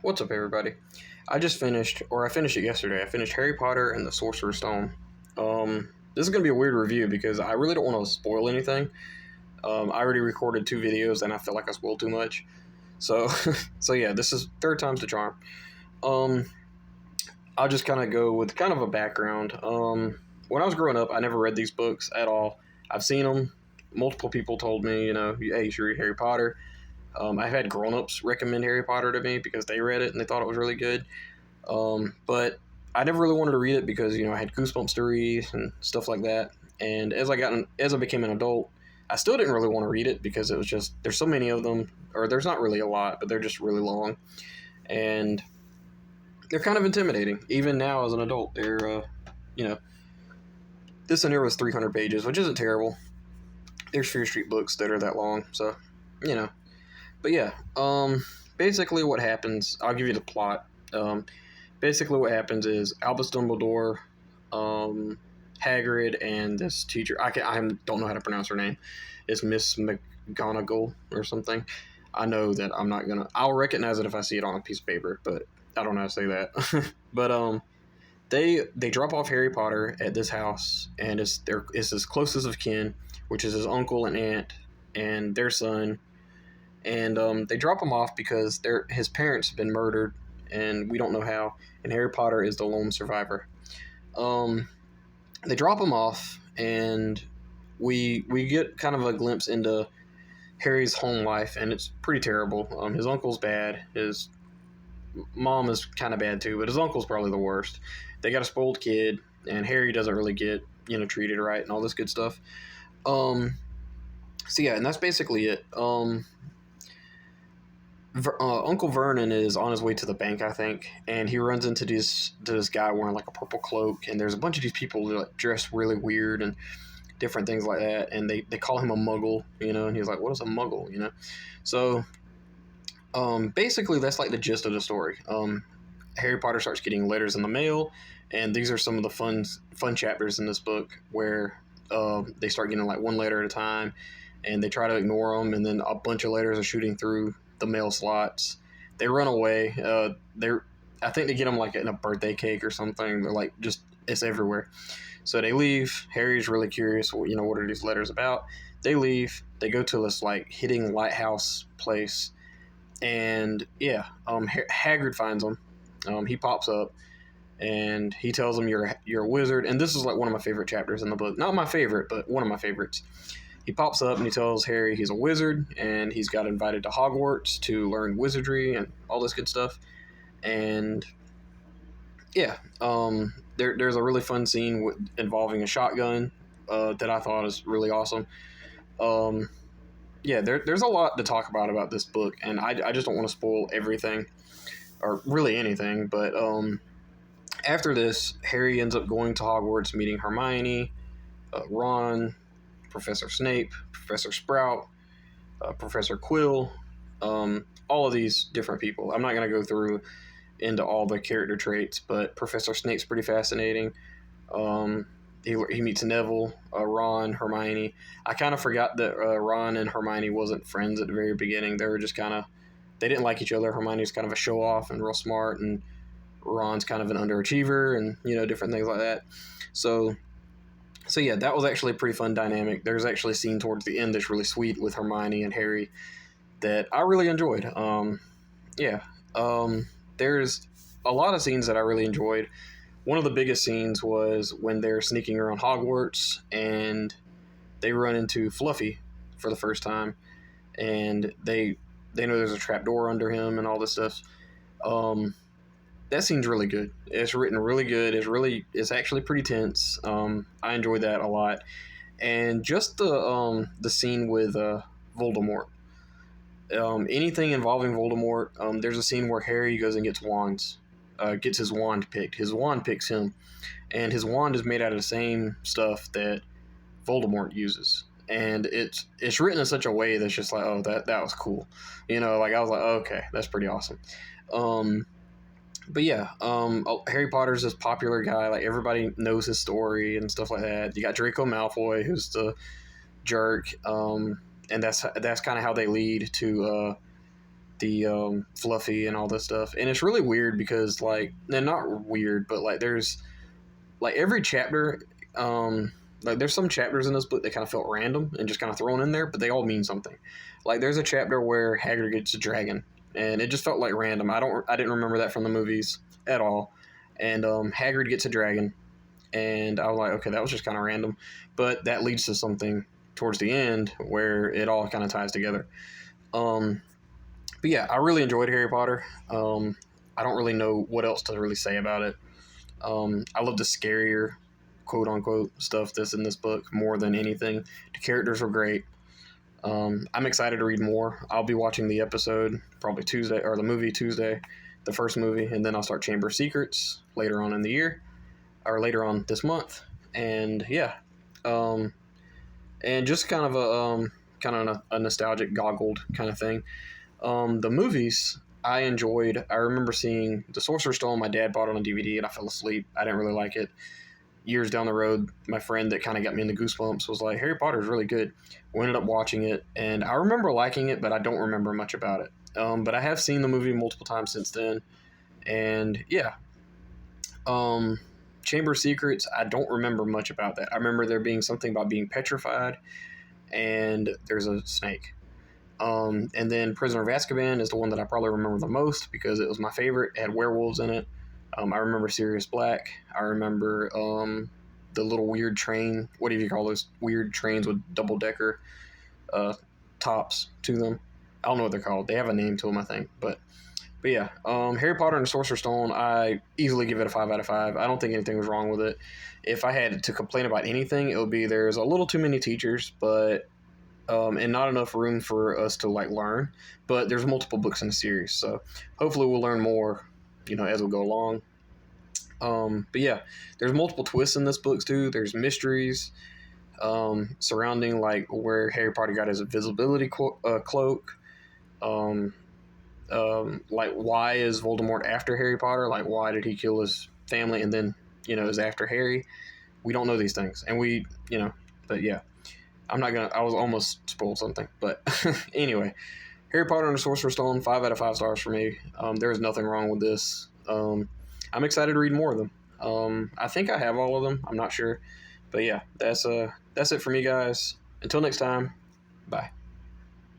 What's up, everybody? I finished it yesterday. I finished Harry Potter and the Sorcerer's Stone. This is going to be a weird review because I really don't want to spoil anything. I already recorded 2 videos and I feel like I spoiled too much. So, so yeah, this is third time's the charm. Um, I'll just kind of go with kind of a background. When I was growing up, I never read these books at all. I've seen them. Multiple people told me, hey, you should read Harry Potter. I've had grown-ups recommend Harry Potter to me because they read it and they thought it was really good. But I never really wanted to read it because, I had Goosebumps to read and stuff like that. And as I became an adult, I still didn't really want to read it because it was just, there's so many of them, or there's not really a lot, but they're just really long. And they're kind of intimidating. Even now as an adult, this one here was 300 pages, which isn't terrible. There's Fear Street books that are that long, so, But yeah, basically what happens, I'll give you the plot. Basically what happens is Albus Dumbledore, Hagrid, and this teacher, I don't know how to pronounce her name, it's Miss McGonagall or something. I know that I'll recognize it if I see it on a piece of paper, but I don't know how to say that. But they drop off Harry Potter at this house, and it's his closest of kin, which is his uncle and aunt and their son. And they drop him off because his parents have been murdered, and we don't know how. And Harry Potter is the lone survivor. They drop him off, and we get kind of a glimpse into Harry's home life, and it's pretty terrible. His uncle's bad. His mom is kind of bad too, but his uncle's probably the worst. They got a spoiled kid, and Harry doesn't really get treated right and all this good stuff. So yeah, and that's basically it. Uncle Vernon is on his way to the bank, I think, and he runs into this guy wearing like a purple cloak, and there's a bunch of these people that like dressed really weird and different things like that, and they call him a muggle, and he's like, what is a muggle, So basically that's like the gist of the story. Harry Potter starts getting letters in the mail, and these are some of the fun chapters in this book where they start getting like one letter at a time, and they try to ignore them, and then a bunch of letters are shooting through the mail slots. They run away. I think they get them like in a birthday cake or something. They're like it's everywhere. So they leave. Harry's really curious. What are these letters about? They leave. They go to this like hidden lighthouse place, and yeah, Hagrid finds them. He pops up, and he tells him you're a wizard. And this is like one of my favorite chapters in the book. Not my favorite, but one of my favorites. He pops up and he tells Harry he's a wizard, and he's got invited to Hogwarts to learn wizardry and all this good stuff. And yeah, there's a really fun scene involving a shotgun that I thought is really awesome. Yeah, there's a lot to talk about this book, and I just don't want to spoil everything, or really anything. But after this, Harry ends up going to Hogwarts, meeting Hermione, Ron, Professor Snape, Professor Sprout, Professor Quill, all of these different people. I'm not going to go through into all the character traits, but Professor Snape's pretty fascinating. He meets Neville, Ron, Hermione. I kind of forgot that Ron and Hermione wasn't friends at the very beginning. They were just they didn't like each other. Hermione's kind of a show-off and real smart, and Ron's kind of an underachiever, and, different things like that. So yeah, that was actually a pretty fun dynamic. There's actually a scene towards the end that's really sweet with Hermione and Harry that I really enjoyed. There's a lot of scenes that I really enjoyed. One of the biggest scenes was when they're sneaking around Hogwarts and they run into Fluffy for the first time, and they know there's a trapdoor under him and all this stuff. That scene's really good. It's written really good. It's actually pretty tense. I enjoyed that a lot. And just the scene with Voldemort. Anything involving Voldemort, there's a scene where Harry goes and gets wands. Gets his wand picked. His wand picks him. And his wand is made out of the same stuff that Voldemort uses. And it's written in such a way that's just like, oh, that was cool. I was like, oh, okay, that's pretty awesome. But yeah, Harry Potter's this popular guy. Like, everybody knows his story and stuff like that. You got Draco Malfoy, who's the jerk, and that's kind of how they lead to the Fluffy and all this stuff. And it's really weird because like, and not weird, but like there's like every chapter. Like there's some chapters in this book that kind of felt random and just kind of thrown in there, but they all mean something. Like there's a chapter where Hagrid gets a dragon, and it just felt like random. I didn't remember that from the movies at all. And Hagrid gets a dragon, and I was like, okay, that was just kind of random, but that leads to something towards the end where it all kind of ties together. Um, but yeah, I really enjoyed Harry Potter. I don't really know what else to really say about it. I love the scarier, quote unquote, stuff that's in this book more than anything. The characters were great. I'm excited to read more. I'll be watching the episode probably Tuesday, or the movie Tuesday, the first movie, and then I'll start Chamber of Secrets later on in the year, or later on this month. And yeah, um, and just kind of a nostalgic goggled kind of thing. The movies I enjoyed. I remember seeing The Sorcerer's Stone. My dad bought it on DVD, and I fell asleep. I didn't really like it. Years down the road, my friend that kind of got me into Goosebumps was like, Harry Potter is really good. We ended up watching it, and I remember liking it, but I don't remember much about it. But I have seen the movie multiple times since then, and yeah. Um, Chamber of Secrets, I don't remember much about that. I remember there being something about being petrified, and there's a snake. And then Prisoner of Azkaban is the one that I probably remember the most because it was my favorite. It had werewolves in it. I remember Sirius Black. I remember the little weird train. What do you call those weird trains with double decker tops to them? I don't know what they're called. They have a name to them, I think. But yeah, Harry Potter and the Sorcerer's Stone, I easily give it a 5 out of 5. I don't think anything was wrong with it. If I had to complain about anything, it would be there's a little too many teachers, but and not enough room for us to like learn. But there's multiple books in the series, so hopefully we'll learn more, as we go along. But yeah, there's multiple twists in this book too. There's mysteries surrounding like where Harry Potter got his invisibility cloak. Um, like why is Voldemort after Harry Potter? Like why did he kill his family and then is after Harry? We don't know these things, and but yeah. I'm not gonna. I was almost spoiled something, but anyway, Harry Potter and the Sorcerer's Stone, 5 out of 5 stars for me. There is nothing wrong with this. I'm excited to read more of them. I think I have all of them. I'm not sure, but yeah, that's it for me, guys. Until next time, bye.